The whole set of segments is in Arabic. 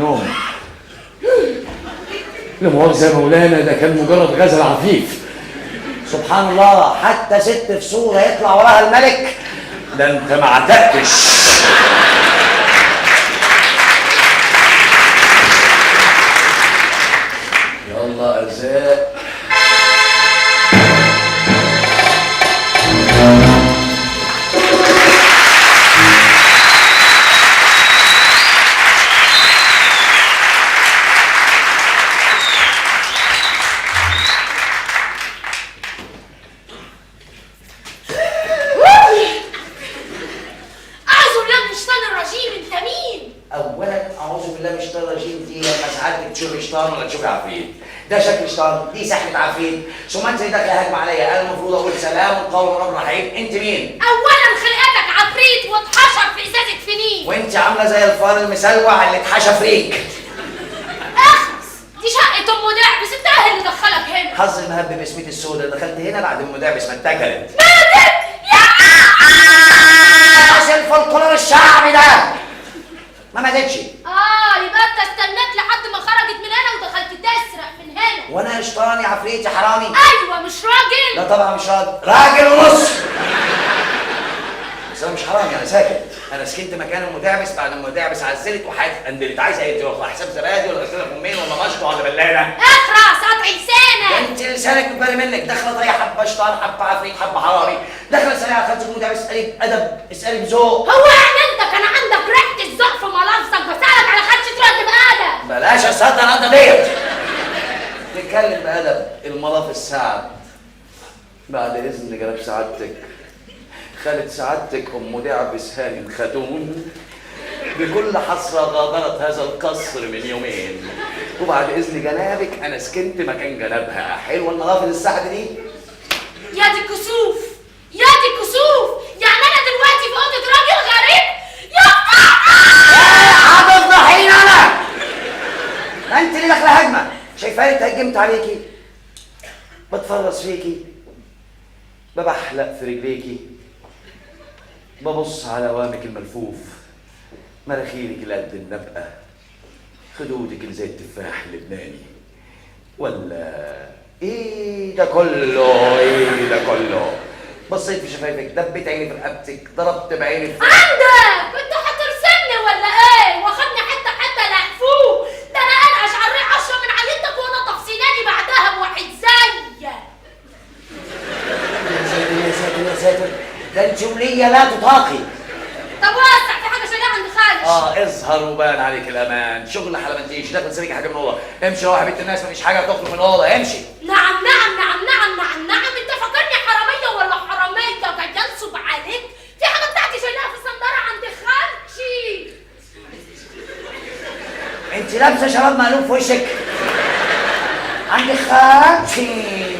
نوم. لا مؤاخذة يا مولانا، ده كان مجرد غزل عفيف. سبحان الله، حتى ست في صورة يطلع وراها الملك. ده انت ما عتقتش. يلا ارزاق. ولا تشوفي عفريت؟ ده شكل شيطان، دي سحنة عفريت، ثم انت داخله هجمه عليا، انا المفروض اقول سلام وقول رب رحيم، انت مين؟ اولا خلقتك عفريت واتحشر في ازازه فينين، وانت عامله زي الفار المسلوع اللي اتحشى فيك. اخس، دي شقه ام دعبس، انت ايه اللي دخلك هنا؟ حظ المهب باسمتي السوداء، دخلت هنا بعد ام دعبس ما اتكلت. ماتت يا بس الفولكلور الشعبي ده ما ماتتش. يبقى انت استنيت لحد ما خرجت من هنا ودخلت تسرق من هنا. وانا شيطاني عفريت يا حرامي؟ ايوه مش راجل. لا طبعا مش راجل، راجل ونص. بس انا مش حرامي، انا ساكت. انا سكنت مكان ام دعبس بعد ما ام دعبس عزلت وحياتي اتقندلت. عايزه ايه؟ تروح حساب زبادي ولا غساله فمين ولا مشط ولا بلانه؟ اخرس قطع لسانك. انت لسانك متبري منك، داخله طريقه حبه شيطان حبه عفريت حبه حرامي، داخله اسالي على خالتك ام دعبس، اسالي بادب، اسالي بذوق. هو يعني انت كان عندك ريحه الذوق في ملابسك؟ بسالك على خدشه رد بادب. بلاش اصدق انت ديت. نتكلم بادب. المضاف السعد. بعد اذن جناب سعادتك، خالد سعادتك ام دعبس هانم خاتون بكل حسرة غادرت هذا القصر من يومين، وبعد اذن جنابك انا سكنت مكان جنابها. حلوه المضافل السعد دي؟ يا دي كسوف، يا دي كسوف، يعني انا دلوقتي في اوضه راجل غريب؟ يا هتفضحيني انا؟ ما انت اللي داخله هجمه، شايفاني اتهجمت عليكي، بتفرس فيكي، ببحلق في رجليكي، ببص على وامك الملفوف، مراخيرك اللي قد النبقه، خدودك اللي زي التفاح اللبناني، ولا ايه ده كله؟ ايه ده كله؟ بصيت في شفايفك، دبيت عيني في رقبتك، ضربت بعيني في عندك انت هترسمني ولا ايه؟ واخدني حته حته لهفوه، ده انا انقش على الريق اشرب من عيلتك وانا تفصيلاني بعدها بواحد زيك. يا ساتر يا ساتر يا ساتر، ده انت ولية لا تطاقي. طب وسع، في حاجه شايلها عند خالتي. اظهر وبان عليك الامان، شغل حلمنتيش، داخل سريك حاجه من الاوضه، امشي روح يا بنت الناس، مفيش حاجه تخرج من الاوضه، امشي. نعم نعم نعم نعم نعم نعم، انت فاكرني حراميه ولا حراميه وجاي انصب عليك؟ في حاجه بتاعتي شايلها في الصنداره عند خالتي. انت لابسه شراب مقلوب في وشك عند خالتي.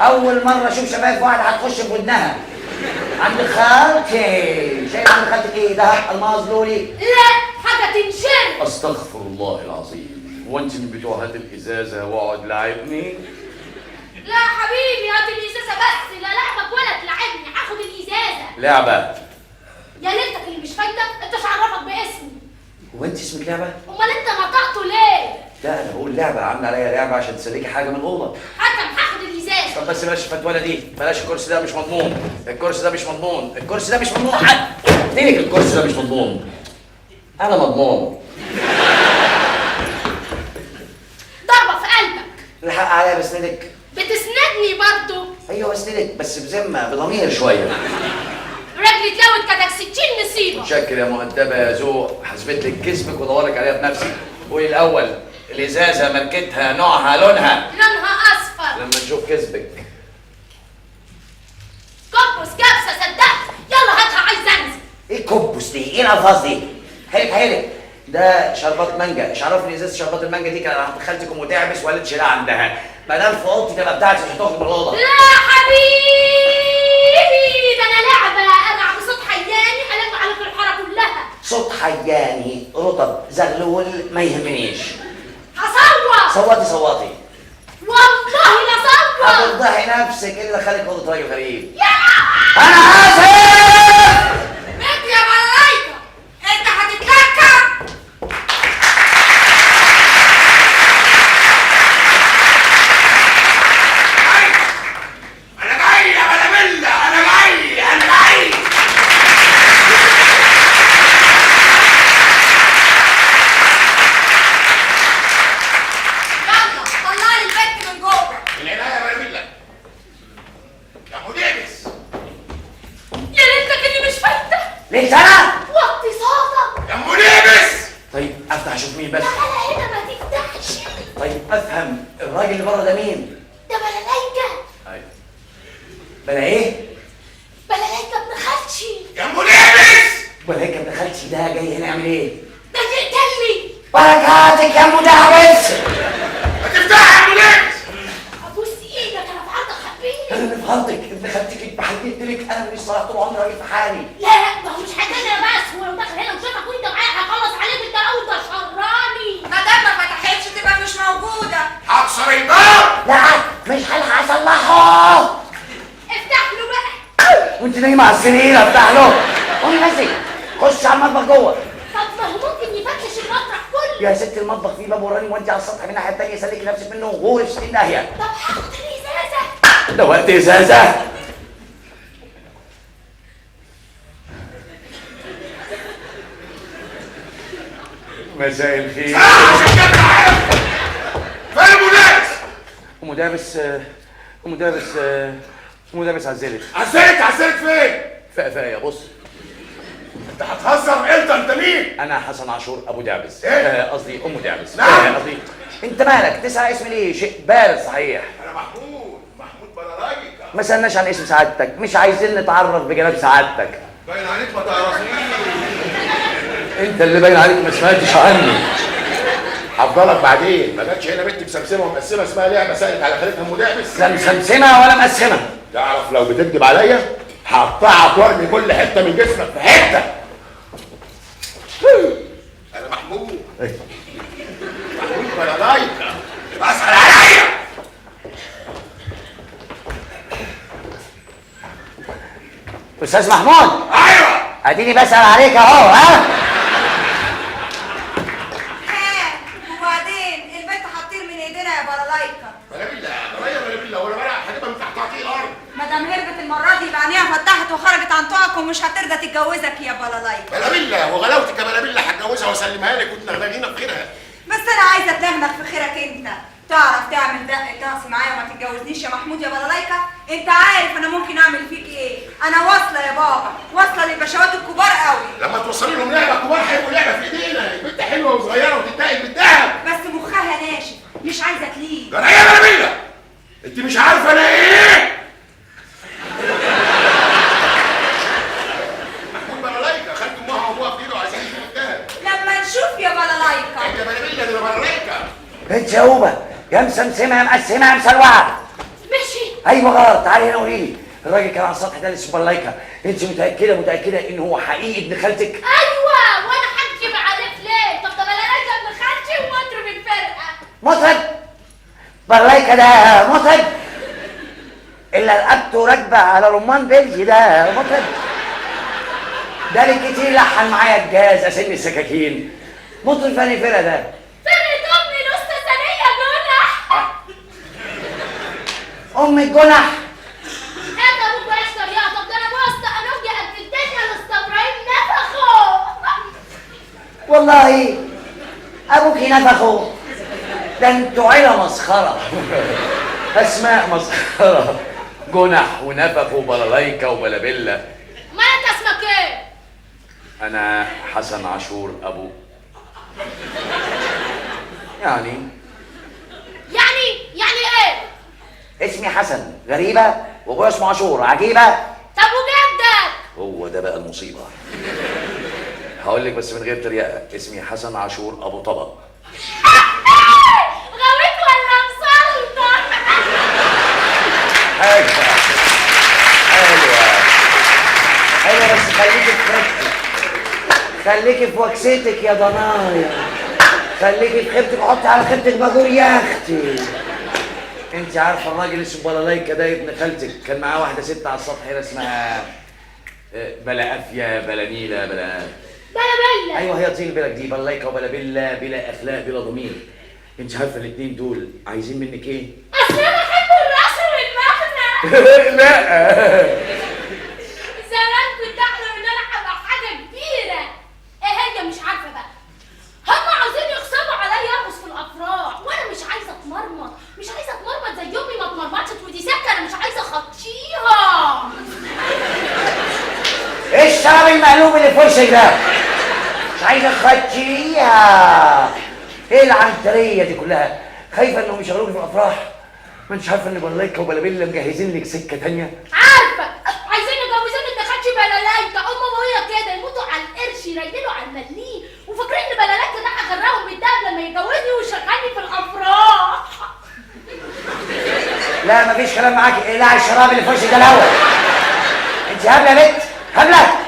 اول مره اشوف شباب واحده هتخش في ودنها. عند خالتي. شايف عند خالتك ايه؟ دهب، الماظ، لولي؟ لا، حاجه تنشر. استغفر الله العظيم، هو انت من بتوع هات الازازه واقعد لاعبني؟ لا حبيبي، هات الازازه بس، لا لعبك ولا تلعبني، هاخد الازازه. لعبه؟ يا ليلتك اللي مش فايده، انت مش عرفك باسمي. هو انت اسمك لعبه؟ امال انت نطقته ليه؟ لا انا بقول لعبه، عامله عليا لعبه عشان تسليكي حاجه من الاوضه. حكم، هاخد الازازه. طب بس بلاش الفتوله دي، بلاش الكرسي ده مش مضمون، الكرسي ده مش مضمون، الكرسي ده مش مضمون، حد قلت لك الكرسي ده مش مضمون. انا مضمون. ضربه في قلبك. الحق عليا بسندك. بتسندني برضو. ايوه بسندك بس بذمه بضمير شويه. رجلي اتلوت كانت 60 نصيبه. متشكر يا مؤدبه يا ذوق، حسبت لك كسبك وادورك عليها بنفسي. قولي الاول، الازازه ماركتها، نوعها، لونها؟ لونها اصفر. لما نشوف كسبك. كبس كبسه، صدقت. يلا هاتها، عايز انزل. ايه كوبوس دي؟ ايه الالفاظ دي؟ حيلك ده شربات مانجا، ايش عرفني ازازه شربات المانجا دي كان عند خالتكم وتعبس ولا تشيلها عندها؟ ما دام في اوضتي تبقى بتاعتي، مش هتخرج من الاوضه. لا حبيبي، ده انا لعبه، العب بصوت حياني الم على في الحاره كلها. صوت حياني رطب زغلول ما يهمنيش. هصوت. صوتي والله لا صوت. هتفضحي نفسك، ايه اللي دخلك اوضه راجل غريب؟ يا انا اسف. انت يا ملايكه، انت هتتلكك. اشوف مين بس. تعالى هنا ما تفتحش. طيب افهم، الراجل اللي بره ده مين؟ ده بلاليكا. ايوه. بلا ايه؟ بلاليكا ابن خالتي. يا مدابس. بلاليكا ابن خالتي ده جاي هنا يعمل ايه؟ ده يقتلني. بركاتك يا مدعبس. ما تفتحها يا مدابس. ابوس ايدك انا في عرضك حبيبي. انا اللي في غلطك، ابن خالتك اتبحلت لك، انا مش صلاح طول عمري راجل في حالي. لا ما هو مش هتقدر بس، هو لو دخل هنا وشافك وانت معايا هخلص عليك انت الاول، ده شراني. ما دام ما فتحتش تبقى مش موجودة. هكسر الباب. لا مش هلحق اصلحه. افتح له بقى. وانت نايمه على السرير افتح له. قومي بس خش على المطبخ جوه. طب ما هو ممكن يفتش المطرح كله. يا ست المطبخ فيه باب وراني وانت على السطح من الناحيه الثانيه، سلكي نفسك منه وغوري في 60 داهيه. طب هاخد الازازه. ده وقت ازازه. مساء الخير. عشان كده عارف. فين المدابس؟ ومدابس عزلت. عزلت فين؟ فقفايه بص. انت هتهزر امتى؟ انت مين؟ انا حسن عاشور ابو دعبس. إيه؟ قصدي ام دعبس. نعم. قصدي انت مالك تسأل اسمي ليه؟ شيء بارد صحيح. انا محمود بلالايكا. ما سألناش عن اسم سعادتك، مش عايزين نتعرف بجناب سعادتك. باين عليك ما تعرفنيش. انت اللي باين عليك ما سمعتش عني. هفضلك بعدين. ما جاتش هنا بنت مسمسمه ومقسمه اسمها لعبه سالت على خالتها المدابس. لا مسمسمه ولا مقسمه. تعرف لو بتكذب عليا هقطعك وارمي كل حته من جسمك في حته. انا محمود بلالايكا. اسال عليا. استاذ محمود. ايوه. اديني بسأل عليك اهو. ها وبعدين البنت هتطير من ايدينا يا بلالايكا. بلا بالله ولا بلا هتبقى من تحت تعطيل الارض. ما دام هربت المرة دي يبقى عينيها فتحت وخرجت عن طوعك ومش هترضى تتجوزك يا بلالايكا. بلا بالله وغلاوتك يا بلا بالله هتجوزها واسلمها لك وتنغنغينا بخيرها. بس انا عايزه اتنغنغ في خيرك انت. تعرف تعمل دق طقس معايا وما تتجوزنيش يا محمود يا بلالايكا؟ انت عارف انا ممكن اعمل فيك ايه؟ انا واصله يا بابا، واصله للبشوات الكبار قوي. لما توصلي لهم لعبه كبار هيبقوا لعبه في ايدينا. البنت حلوه وصغيره وتتاكل بالذهب. بس مخها ناشف مش عايزه تليق. انا ايه يا بلا بالله؟ انت مش عارفه انا ايه؟ محمود بلالايكا خدت امها وابوها في ايده وعايزين يجيبوا الذهب. لما نشوف يا بلالايكا. انت بلا بالله دي بلالايكا. انت يا اوبه يا مسمسمه يا مقسمه يا مسلوعه. ماشي. ايوه غلط. تعالي هنا قولي لي، الراجل كان على السطح ده لسه بلايكا، انت متاكده ان هو حقيقي ابن خالتك؟ ايوه وانا هكذب عليك ليه؟ طب ده بلاليكا ابن خالتي ومضرب الفرقه. مطرب بلايكا ده مطرب الا رقبته راكبه على رمان بلجي. ده مطرب ده الكتير لحن معايا الجهاز اسن السكاكين. مطرب فاني فرقه ده. فرقه امي الاستاذ ثانيه جنح. ام الجنح. هات ابوك واشتر يا طب ده انا واسطه انوجي قد الدنيا الاستبراهيم نفخه. والله ابوكي نفخه. ده انتوا عيله مسخره. اسماء مسخره. جنح ونفخ وبلالايكا وبلابيلا. ما انت اسمك ايه؟ انا حسن عاشور ابو. يعني ايه؟ اسمي حسن غريبه وابويا اسمه عاشور عجيبه. طب وجدك؟ هو ده بقى المصيبه. هقول لك بس من غير تريقه، اسمي حسن عاشور ابو طبق. غويت ولا مسلطن؟ حلوه بس خليكي في خيبتك، خليكي في وكستك يا ضنايا، خليكي في خيبتك وحطي على خيبتك باجور يا اختي. انت عارفه الراجل اسمه بلالايكا ده ابن خالتك كان معاه واحده ست على السطح هنا اسمها بلا افيه بلا نيله بلا بلا. ايوه هي طين بلا دي بلالايكا وبلا بلا بلا اخلاق بلا ضمير. انت عارفه الاثنين دول عايزين منك ايه؟ اصل انا بحب الراس والمغنى. لا زمان كنت احلم ان انا هبقى حاجه كبيره. ايه هي مش عارفه بقى. هم عاوزين يغصبوا عليا ارقص في الافراح وانا مش عايزه اتمرمط، مش عايزه اتمرمط زي امي ما اتمرمطت ودي سكه. انا مش عايزه اخطيها. ايه الشراب المقلوب اللي في وشك ده؟ مش عايزه تخطيها. ايه العنتريه دي كلها؟ خايفه انهم يشغلوك في الافراح؟ ما انتش عارفه ان بلايكه وبلابيلا مجهزين لك سكه تانيه؟ عارفه عايزين يجوزوني ابن خالتي بلالايكا، امه وهي كده يموتوا على القرش يريلوا على المليم، وفاكرين ان بلالايكا ده هغرقهم بالدهب لما يجوزني ويشغلني في الافراح. لا مفيش كلام معاكي، اقلعي الشراب اللي في وشك ده الاول. انت هبله يا بنت، هبله.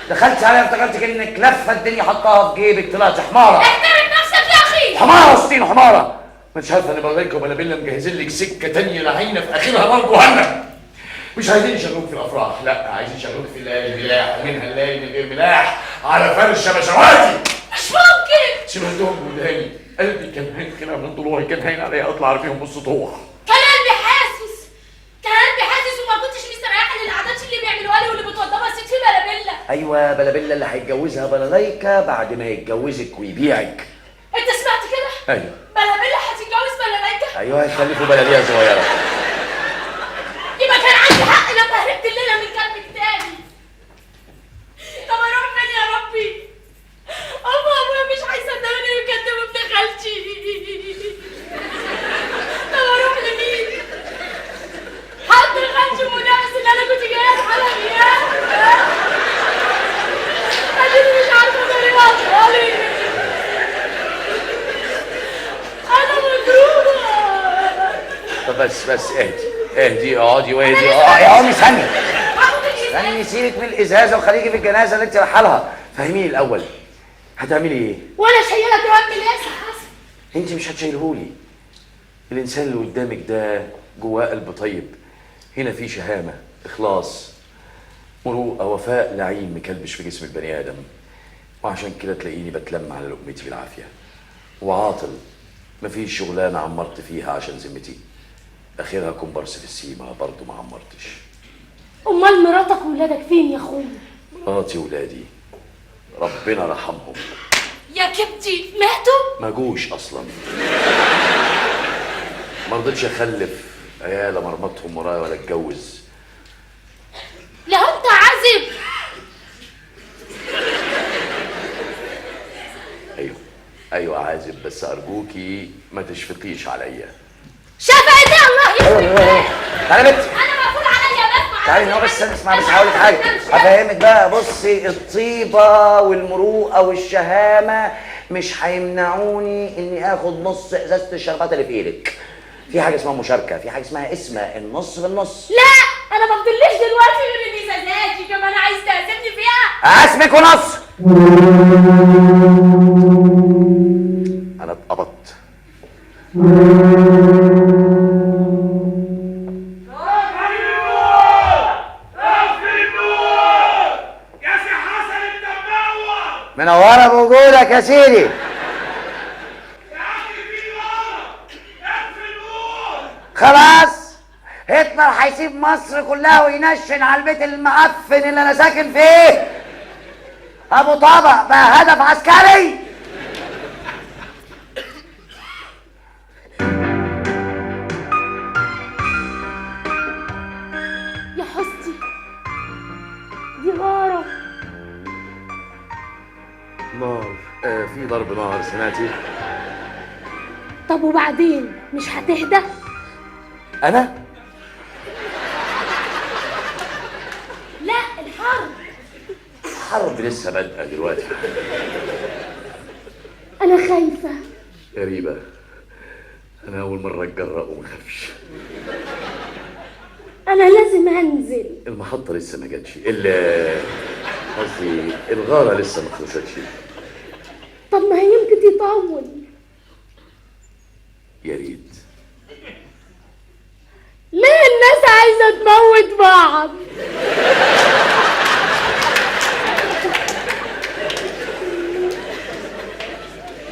دخلت عليا افتكرتك انك لفه الدنيا حطاها في جيبك، طلعت حماره. احترم نفسك يا اخي. حماره وسطين حماره. ما انتش عارفه ان بلايكه وبلابيلا مجهزين لك سكه تانيه لعينه في اخرها نار جهنم. مش عايزين يشغلوك في الافراح، لا عايزين يشغلوك في الليالي ملاح، ومنها الليالي من غير ملاح على فرش بشواتي. مش ممكن. سمعتهم وداني، قلبي كان هينخنق من طلوعي، كان هين عليا اطلع ارميهم بالسطوح. كان قلبي حاسس وما كنتش مستريحه للعادات اللي بيعملوها لي واللي بتوضبها ست بلابيلا. ايوه بلابيلا اللي هيتجوزها بلالايكا بعد ما يتجوزك ويبيعك. انت سمعت كده؟ ايوه بلابيلا هتتجوز بلالايكا؟ ايوه هيخلفوا بلديه صغيره. يبقى كان عندي حق لما هربت الليله من كلب تاني. طب اروح فين يا ربي؟ ابويا مش هيصدقوني ويكدبوا ابن خالتي. طب اروح لمين؟ حد خالتي المدرس اللي انا كنت جايه اسالها اياه. اديني مش عارفه طريقه اطفالي. انا مضروبه. طب بس اهدي اقعدي واهدي. يا امي ثانيه سيبك من الازازه وخليكي في الجنازه اللي انت رايحه لها. فهميني الاول هتعملي ايه؟ وانا شايلك يا ابني ليه يا حسن؟ انت مش هتشيلهولي. الانسان اللي قدامك ده جواه قلب طيب، هنا في شهامه، اخلاص، مروءه، وفاء لعين مكلبش في جسم البني ادم. وعشان كده تلاقيني بتلم على لقمتي بالعافيه. وعاطل مفيش شغلانه عمرت فيها عشان ذمتي، اخرها كومبارس في السيما برضه ما عمرتش. امال مراتك وولادك فين يا اخويا؟ مراتي وولادي ربنا رحمهم. يا كبتي ماتوا؟ ما جوش اصلا. ما رضيتش اخلف عيال مرمطهم ورايا ولا اتجوز. لو انت عازب. ايوه عازب، بس ارجوكي ما تشفقيش عليا. شفقتي الله يخليك. تعالي بنت، انا مقفول عليا بسمع. تعالي هو بس اسمع بس هقول لك حاجه هفهمك بقى. بصي الطيبه والمروءه والشهامه مش هيمنعوني اني اخد نص ازازه الشربات اللي في ايدك. في حاجه اسمها مشاركه، في حاجه اسمها النص بالنص. لا انا ما فضليش دلوقتي غير الازازات دي كمان عايز تعزمني فيها. اسمك ونص. انا اتقبضت. منورة بوجودك يا سيدي. خلاص هتلر هيسيب مصر كلها وينشن على البيت المعفن اللي انا ساكن فيه. ابو طبق بقى هدف عسكري. يا حستي دي غارة. نار. في ضرب نار سمعتي؟ طب وبعدين مش هتهدى؟ انا؟ لا الحرب. حرب لسه بادئه دلوقتي. انا خايفة. غريبة، انا اول مرة اتجرأ وما اخافش. انا لازم انزل. المحطة لسه ما جاتش، قصدي الغارة لسه ما خلصتش. طب ما هي يمكن تطول. يا ريت. ليه الناس عايزة تموت بعض؟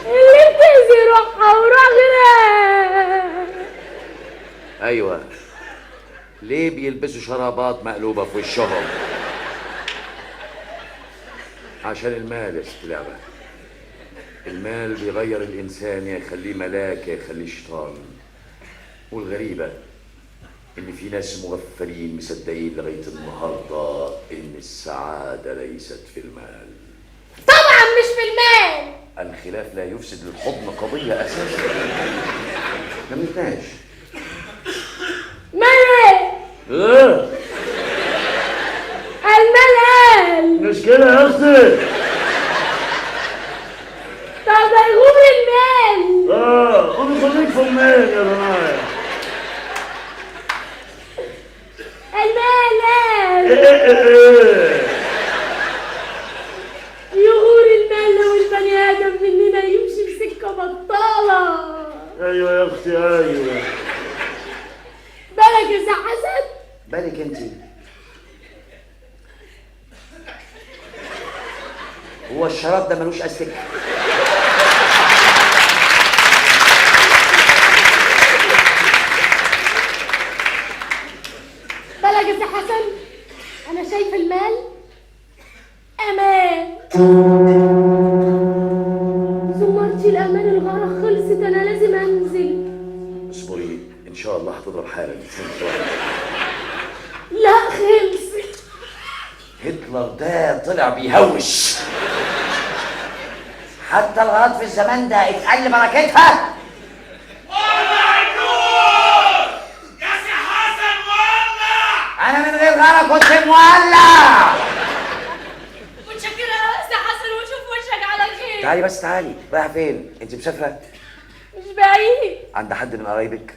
اللي بتأذي روحها وروح غيرها. ايوه، ليه بيلبسوا شرابات مقلوبة في وشهم؟ عشان المال يا ست لعبة. المال بيغير الانسان، يا يخليه ملاك يا يخليه شيطان. والغريبة ان في ناس مغفلين مصدقين لغاية النهاردة ان السعادة ليست في المال. طبعا مش في المال. الخلاف لا يفسد للحضن قضية أساسا. ما منتهاش. مال ايه؟ المال مش كده يا اختي؟ طب يغور المال. خدوا خليك في المال يا جماعة. المال يغور المال لو البني آدم مننا يمشي بسكة بطالة. ايوه يا اختي ايوه. بالك يا سي حسن؟ بالك انت. هو الشراب ده ملوش استك؟ بالك يا سي حسن؟ أنا شايف المال أمان. زمرتي الأمان الغرق خلصت، أنا لازم أنزل. اصبري ان شاء الله هتضرب حالا. لا خلصت. هتلر ده طلع بيهوش. حتى الغلط في الزمان ده اتقل بركتها. ولع النور يا سي حسن، ولع. انا من غير غيرك كنت مولع. متشكرة يا سي حسن وشوف وشك على خير. تعالي بس تعالي. رايحه فين؟ انت مسافره؟ مش بعيد. عند حد من قرايبك؟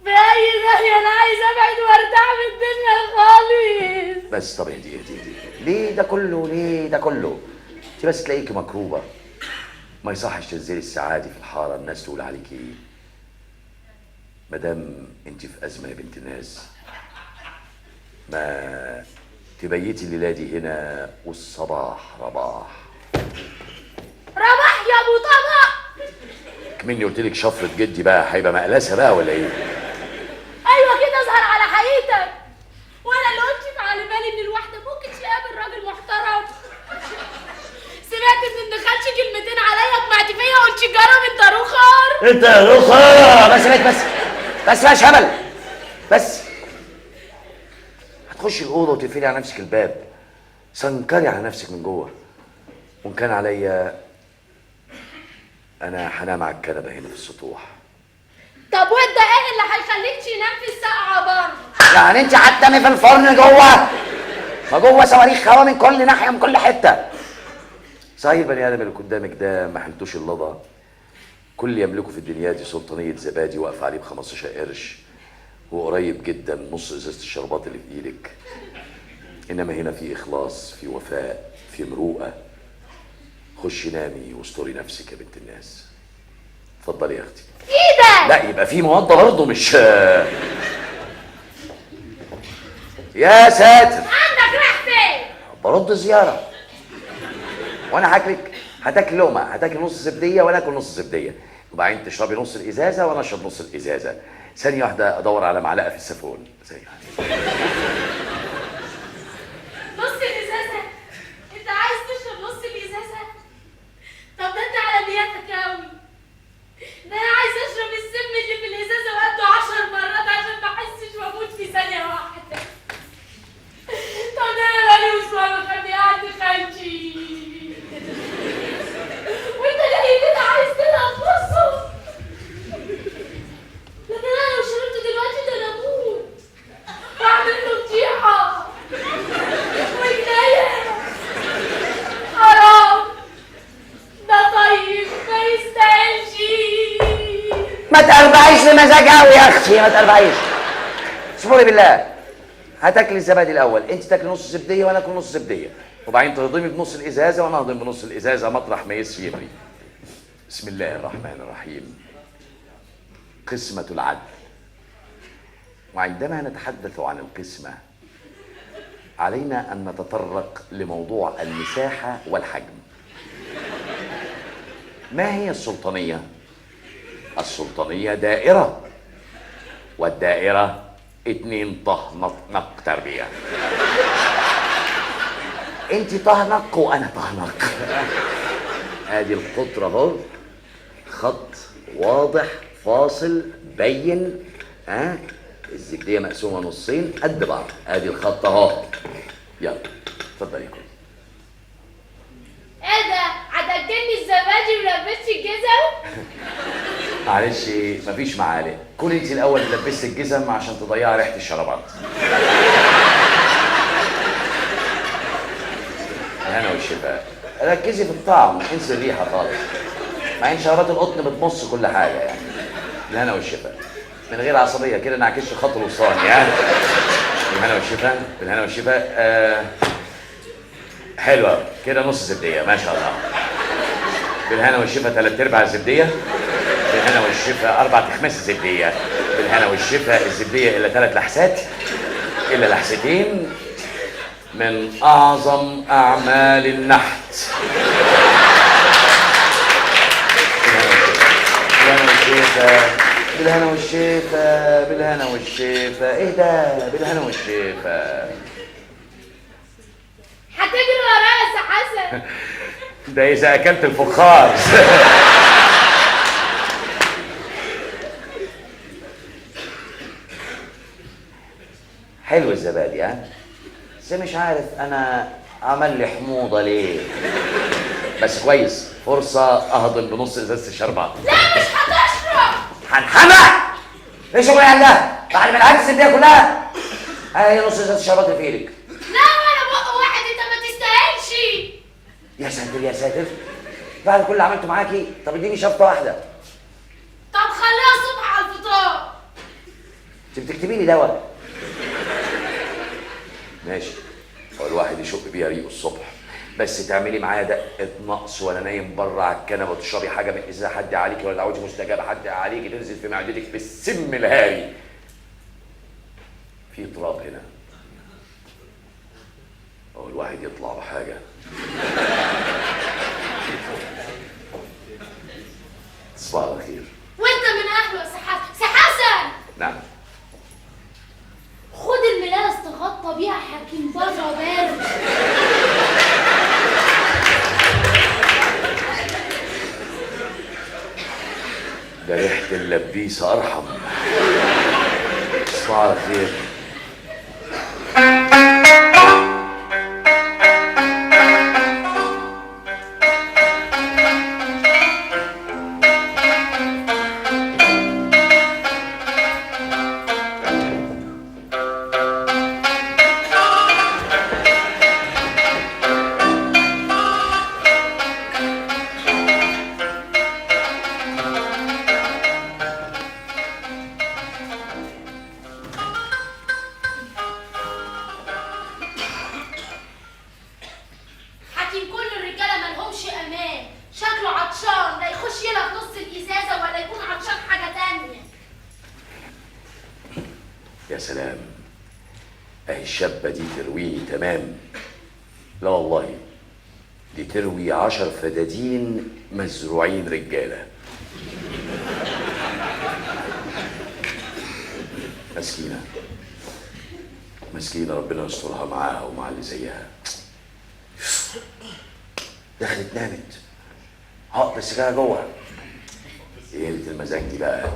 في أي ناحية، أنا عايز أبعد وأرتاح من الدنيا خالص. بس طب اهدي. ليه ده كله؟ ليه ده كله؟ انت بس تلاقيكي مكروبه. ما يصحش تنزلي الساعه دي في الحاره الناس تقول عليكي ايه. مادام انت في ازمه يا بنت الناس، ما تبيتي الليله دي هنا والصباح رباح. رباح يا أبو طبق. كمني قلت لك شفرة جدي بقى هيبقى مقلسه بقى ولا ايه؟ أيوة كده اظهر على حقيقتك. وأنا اللي قلت في على بالي إن الواحدة ممكن تقابل راجل محترم. سمعت إن خالتي كلمتين عليا طمعت فيا وقلت جرب أنت رخر. انت رخر. بس يا شبل. بس هتخشي الاوضه وتقفلي على نفسك الباب. سنكري على نفسك من جوه. وان كان عليا انا هنام على الكنبه هنا في السطوح. طب وده إيه اللي هيخليك تنام في السقعة بره؟ يعني انت هتنامي في الفرن جوه؟ ما جوه صواريخ هوا من كل ناحيه من كل حته. صحيح البني ادم اللي قدامك ده ما حلتوش اللضا. كل اللي يملكه في الدنيا دي سلطانيه زبادي واقف عليه ب15 قرش، وقريب جدا نص ازازه الشربات اللي في ايدك. انما هنا في اخلاص، في وفاء، في مروءه. خشي نامي واستوري نفسك يا بنت الناس. اتفضلي يا اختي. إيه ده؟ لا يبقى في موضه برضه مش يا ساتر. عندك راح فين؟ برد زياره. وانا هاكلك. هتاكل لقمه، هتاكل نص زبديه وانا اكل نص زبديه، وبعدين تشربي نص الازازه وانا اشرب نص الازازه. ثانيه واحده ادور على معلقه في السافون. نص الإزازة؟ أنت عايز تشرب نص الإزازة؟ طب ده أنت على نيتك أوي. ده أنا عايز أشرب السم اللي في الإزازة وقده 10 مرات عشان ما أحسش وأموت في ثانية واحدة. طب ده أنا بقالي أسبوع مخلي قاعد خالتي. وأنت جاي كده عايز تلعب بصه. لكن أنا لو شربت دلوقتي ده أنا أموت. بعمل له فضيحة. وجناية. حرام. ده طيب ما يستاهلش. ما تقربعيش لمزاج قوي يا اختي، ما تقربعيش. اصبري بالله. هتاكلي الزبادي الاول، انت تاكلي نص زبديه وانا اكل نص زبديه، وبعدين تهضمي بنص الازازه وانا اهضم بنص الازازه مطرح ما يسيبني. بسم الله الرحمن الرحيم. قسمة العدل. وعندما نتحدث عن القسمة علينا أن نتطرق لموضوع المساحة والحجم. ما هي السلطانية؟ السلطانية دائرة، والدائرة 2 طهنق تربية. انت طهنق وانا طهنق. ادي القطر اهو، خط واضح فاصل بين. الزبدية مقسومة نصين قد بعض. ادي الخط اهو. يلا اتفضلي كل. ايه ده؟ هتاكلني الزبادي ولبستي الجزم؟ معلش مفيش معالق، كل انت الاول لبست الجزم عشان تضيعي ريحه الشرابات. الهنا والشفاء. ركزي في الطعم، انسي الريحه خالص. مع ان شرابات القطن بتمص كل حاجه يعني. الهنا والشفاء. من غير عصبيه كده نعكش خط الوصال يعني. بالهنا والشفاء، بالهنا والشفاء. حلوه كده، نص زبديه ما شاء الله. بالهنا والشفاء 3/4 الزبديه. بالهنا والشفاء 4/5 الزبديه. بالهنا والشفاء الزبديه الا 3 لحسات، الا لحستين من اعظم اعمال النحت. بالهنا والشفاء، بالهنا والشفاء، بالهنا والشفاء. ايه ده؟ بالهنا والشفاء. هتجري ورايا يا سي حسن؟ ده اذا اكلت الفخار. حلو الزبادي ها؟ بس مش عارف انا عمل لي حموضه ليه. بس كويس، فرصه اهضم بنص ازازه الشربات. لا مش هتشرب. هنحمى؟ ايه شغل ده؟ بعد ما العكس دي كلها؟ اهي نص ازازه الشربات اللي في ايدك. لا ولا بق واحد، انت ما تستاهلش. يا ساتر يا ساتر، بعد كل اللي عملته معاكي، طب اديني شفطه واحده. طب خليها الصبح على الفطار. انت بتكتبي لي دواء؟ ماشي، هو الواحد يشق بيها ريقه الصبح، بس تعملي معايا دقه نقص وانا نايم بره على الكنبه وتشربي حاجه من ازازه حد عليكي، ولا دعوتي مستجابه حد عليكي تنزل في معدتك بالسم الهاري. في تراب هنا، هو الواحد يطلع بحاجه. تصبح على خير. وانت من اهله يا سي حسن. سي حسن، نعم. خد الملايه استغطى بيها حكيم بره بارد. ده ريحه اللبيسه ارحم. تصبح على خير. حكيم كل الرجاله مالهمش امان، شكله عطشان، لا يخش يلعب نص الازازه ولا يكون عطشان حاجه تانيه. يا سلام، اهي الشابة دي ترويني تمام. لا والله، دي تروي 10 فدادين مزروعين رجالة. مسكينة مسكينة، ربنا يسترها معاها ومع اللي زيها. دخلت نامت، حط السجارة جوه. ايه قلة المزاج دي بقى؟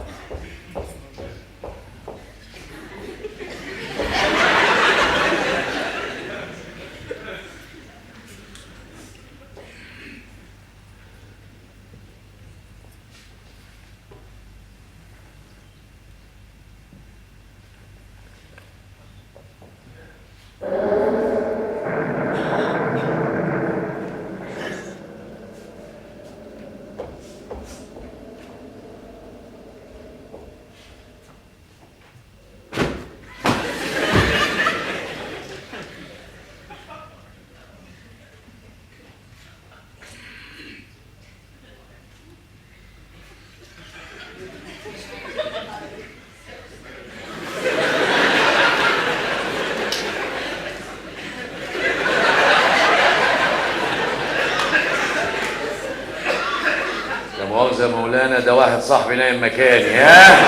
مؤاخذة مولانا، ده واحد صاحبي نايم مكاني. ها؟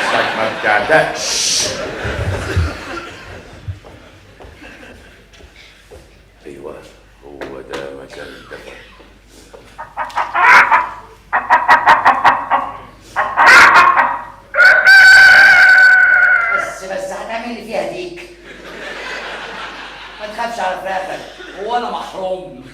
اصلك ما بتعتقش. ايوه هو ده مكان الدفع. بس هتعمل لي فيها ديك. ما تخافش على فراخك، هو انا محروم.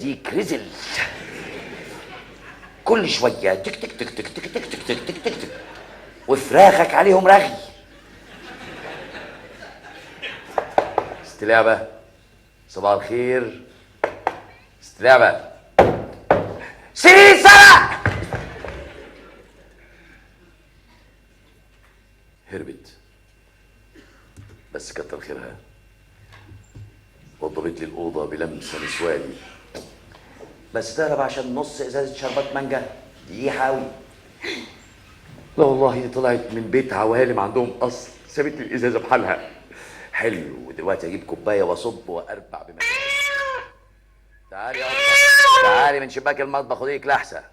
ديك رزل، كل شويه تك تك تك تك تك تك تك تك تك تك، وفراخك عليهم رغي. استلعبه، صباح الخير. استلعبه، سيري سرق. هربت، بس كتر خيرها، وضبت لي الأوضة بلمسة نسواني. بس تهرب عشان نص إزازة شربات مانجا دي حاوي. لا والله دي طلعت من بيت عوالم عندهم أصل، سابت لي الإزازة بحالها. حلو، ودلوقتي أجيب كوباية وأصب وأربع بمزاج. تعالي يا قطة، تعالي من شباك المطبخ خديك لحسة.